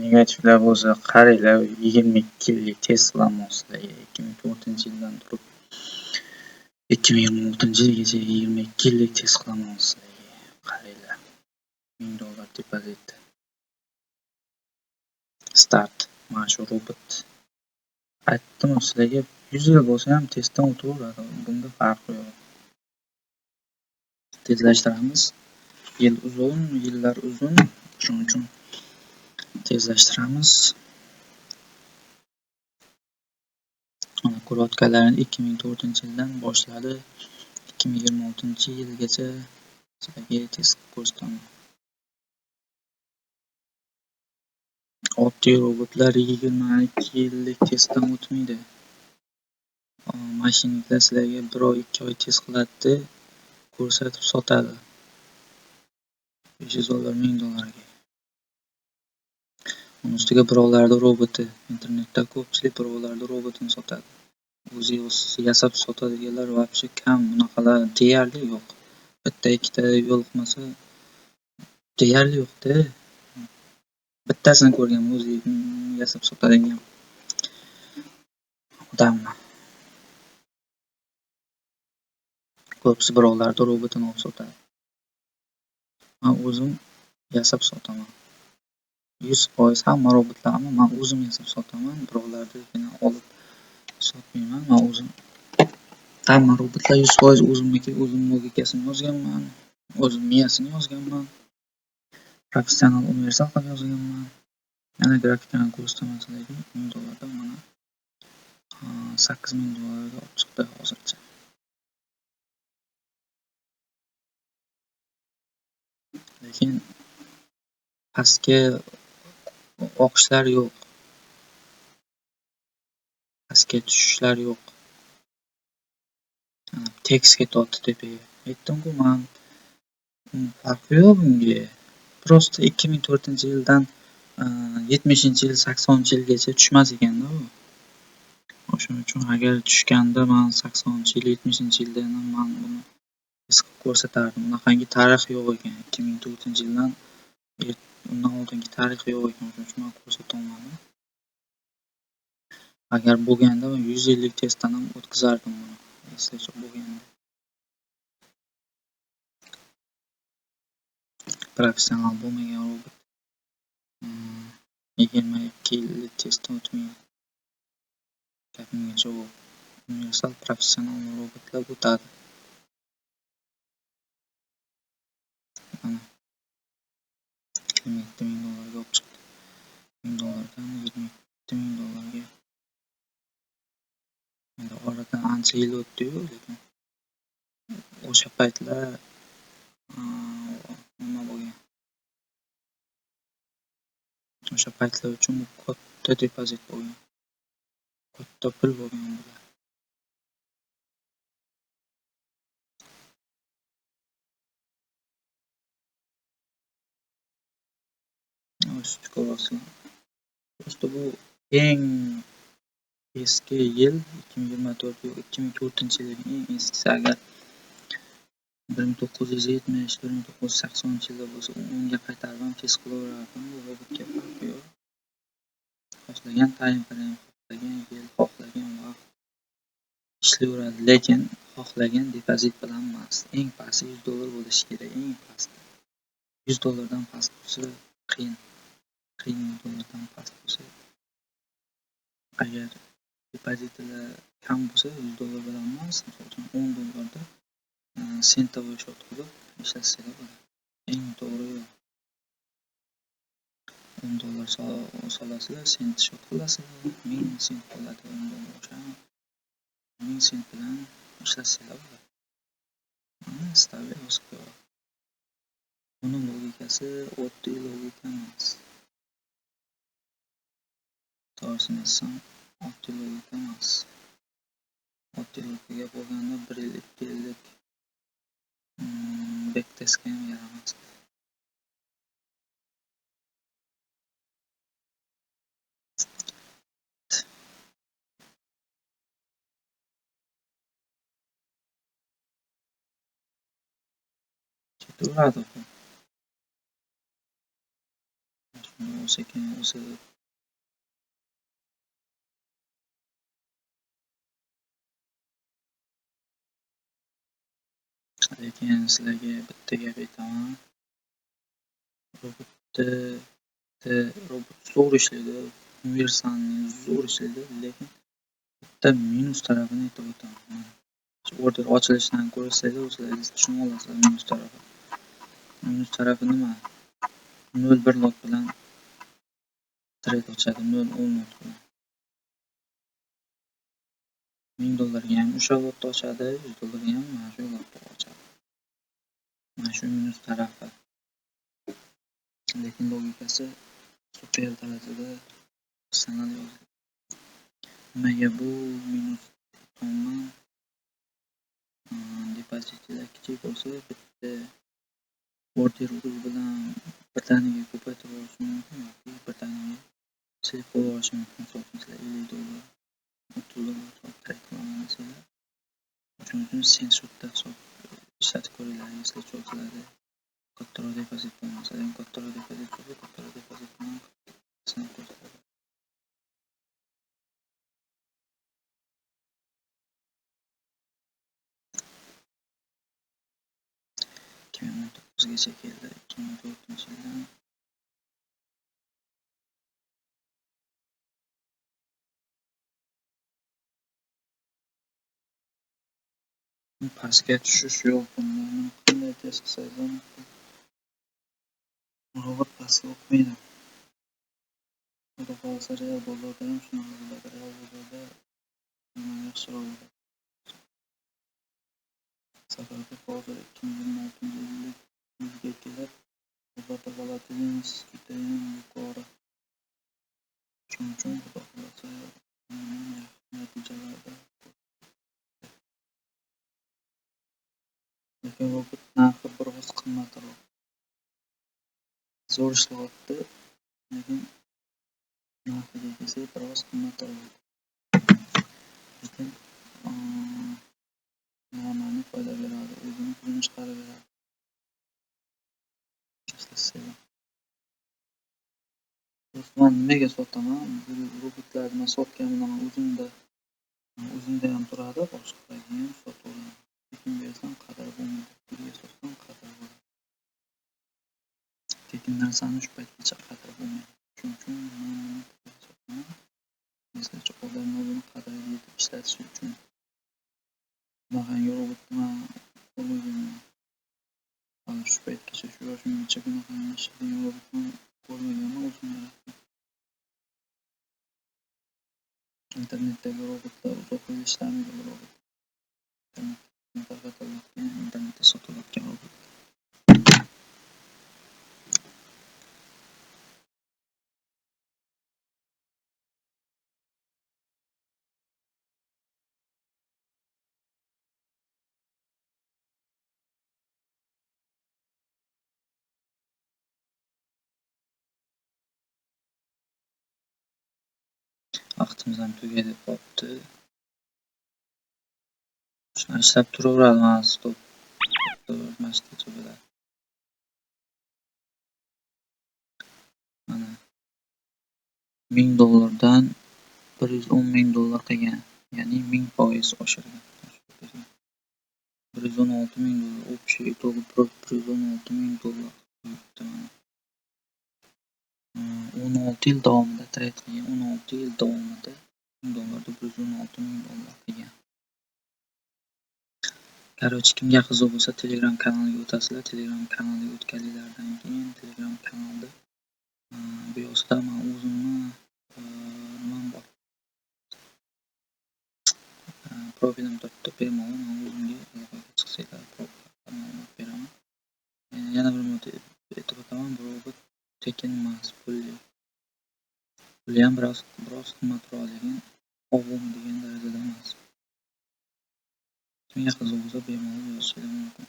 Negativlar bo'lsa qaranglar, 22 yillik test qilaman sizlarga. 2004-yildan turib 2026-yilgacha 22 yillik test qilaman sizlarga. Qaranglar. $1000 depozit. Start. Mana shu robot. Aytdim sizlarga, 100 yil bo'lsa ham testdan o'taveradi. Bunga farqi yo'q. Tezlashtiramiz. Yillar uzun. Shuning uchun tezlashtiramiz. Mana ko'rayotganlaringiz 2004-yildan boshladi. 2026-yilgacha sizlarga test ko'rsataman. Oddiy robotlar 22 yillik testdan o'tmaydi. Mashinistlar sizlarga 1 oy 2 oy test qiladi, ko'rsatib sotadi. $500 $1000 ga. Uning ustiga birovlarning roboti, internetda ko'pchilik birovlarning robotini sotadi. O'zi yasab sotadiganlar вообще kam, bunaqalar deyarli yo'q. Bitta ikkita yo'liqmasa deyarli yo'q-da. Bittasini ko'rganman, o'zi yasab sotadigan odamni. Ko'psi birovlarning robotini olib sotadi. Men o'zim yasab sotaman. 100% hamma robotlarni men o'zim yasab sotaman. Birovlarnikini olib sotmayman. Men o'zim hamma robotlar 100% o'zimniki, o'zim logikasini yozganman, o'zim miyasini yozganman. Professional universal qilib yozganman. Mana grafikani ko'rsataman sizlarga. $1000 dan mana $8000 ga olib chiqdi hozircha. Lekin pastga oqishlar yo'q. Pastga tushishlar yo'q. Tekis ketyapti tepaga. Aytdim-ku men, farqi yo'q bunga. Prosta 2004-yildan 70-yil, 80-yilgacha tushmas ekanda u. O'shuning uchun agar tushganda men 80-yil, 70-yilda men buni his qilib ko'rsatardim. Bunaqangi tarix yo'q ekan. 2004-yildan undan oldingi tarix yo'q ekan. Shuning uchun men ko'rsatolmadim. Agar bo'lganda men 100 yillik testdan ham o'tkazardim buni. Eslash bo'lganda. Professional bo'lmagan robot 22 yillik testdan o'tmaydi. Gapimgacha u universal professional robotlar o'tadi. Mana $27,000 ga olib chiqdi. $1000 dan $27,000 ga. Endi oradan ancha yil o'tdi-yu, lekin o'sha paytlar nima bo'lgan? O'sha paytlar uchun katta depozit bo'lgan. Katta pul bo'lgan bular. O'sha ko'rasizlar. Prosta bu eng eski yil 2024-yilning eng eskisi. Agar 1970-1980-yilda bo'lsa, unga qaytarib ham test qilaverardim. Bu robotga farqi yo'q. Xohlagan time frame, xohlagan yil, xohlagan vaqt ishlayveradi, lekin xohlagan depozit bilan emas. Eng pasti $100 bo'lishi kerak, eng pasti. $100 dan past bo'lsa qiyin. $100 past bo'lsa. Agar depozitlar kam bo'lsa $100 bilan emas, masalan $10 da sentovoy shot qilib ishlatsangiz bo'ladi. Eng to'g'ri yo'l. $10 solasizlar, sent shot qilasizlar, 1000 sent bo'ladi. O'sha 1000 sent bilan ishlatsangiz bo'ladi. Mana stavka yozib qo'yadi. Buni logikasi oddiy logika emas. To'g'risini aytsam, oddiy logika emas. Oddiy logika bo'lganda 1 yil, 2 yillik backtestga ham yaramas. Ketaveradi. sekin o'sib lekin sizlarga bitta gap aytaman. Robot zo'r ishlaydi, universalniy zo'r ishlaydi, lekin bitta minus tarafini aytib o'taman. Order ochilishidan ko'rsanglar o'zlaringiz tushunib olasizlar minus tarafi. Minus tarafi nima? 0.1 lot bilan trade ochadi, 0.10 lot bilan. $1000 ga ham o'sha lotda ochadi, $100 ga ham mana shu lotda ochadi. Mana shu minus tarafi. Lekin logikasi super darajada professional yozilgan. Nimaga bu minus tomon depozitlar kichik bo'lsa, bitta order bilan birdaniga ko'paytirib olish mumkin yoki birdaniga silib qo'yib olish mumkin. Masalan, $50, $30 trade qilaman. Shuning uchun sensor hisob ishlatib ko'ringlar, esda cho'ziladi. Kattaroq depozit bo'lmasa ham kattaroq depozit bo'lsa, kattaroq depozit bilan sinab ko'rsatadi. gacha keldi. 2004-yildan pastga tushish yo'q. Buni qanday test qilsangiz ham robot pastga o'tmaydi. Xudo xohlasa real bozorda ham shunaqa bo'ladi. Real bozorda yaxshiroq bo'ladi. Sababi hozir 2026-yilda yuzga kelib, bozorda volatilность judayam yuqori. Shuning uchun xudo xohlasa yaxshi natijalarda. Lekin robot narxi biroz qimmatroq. Zo'r ishlayapti, lekin narxiga kelsak biroz qimmatroq. Lekin noma'ni foyda beradi, o'zini pulini chiqarib beradi. Do'stlar, nimaga sotaman? Bu robotlarni sotganimdan o'zimda ham turadi, boshqalarga ham sotaman. Tekin bersam qadr bo'lmaydi, pulga sotsam qadr bo'ladi. Tekin narsani shu paytgacha qadr bo'lmaydi. Shuning uchun men sotaman. Masalan, odamlar buni qadriga yetib ishlatish uchun bunaqangi robotni ko'rmaganman. Hozir shu paytgacha shu yoshimgacha bunaqangi ishlaydigan robotni ko'rmaganman o'zim yaratdim. Internetdagi robotlar uzoq yil ishlamaydi. Robot internetda sotilayotgan robot. Vaqtimiz ham tugadi qolibdi. Shuni ishlab turaveradi, mana stop. Mashtacha bo'ladi. Mana $1000 dan $110,000 qilgan, ya'ni 1000% oshirgan. $116,000, общий итоги $116,000. 16 yil davomida trade qilgan, 16 yil davomida $1000 $116,000 qilgan. Короче, kimga qiziq bo'lsa Telegram kanaliga o'tasizlar. Telegram kanaliga o'tganingizdan keyin Telegram kanalda bu yoqda men o'zimni nimam bor. Profilim turibdi, bemalol men o'zimga aloqaga chiqsanglar ma'lumot beraman. Yana bir marta aytib o'taman, bu robot tekin emas, pulli. Puli ham biroz qimmatroq, lekin ovum degan darajada emas. Kimga qiziq bo'lsa bemalol yozishingiz mumkin.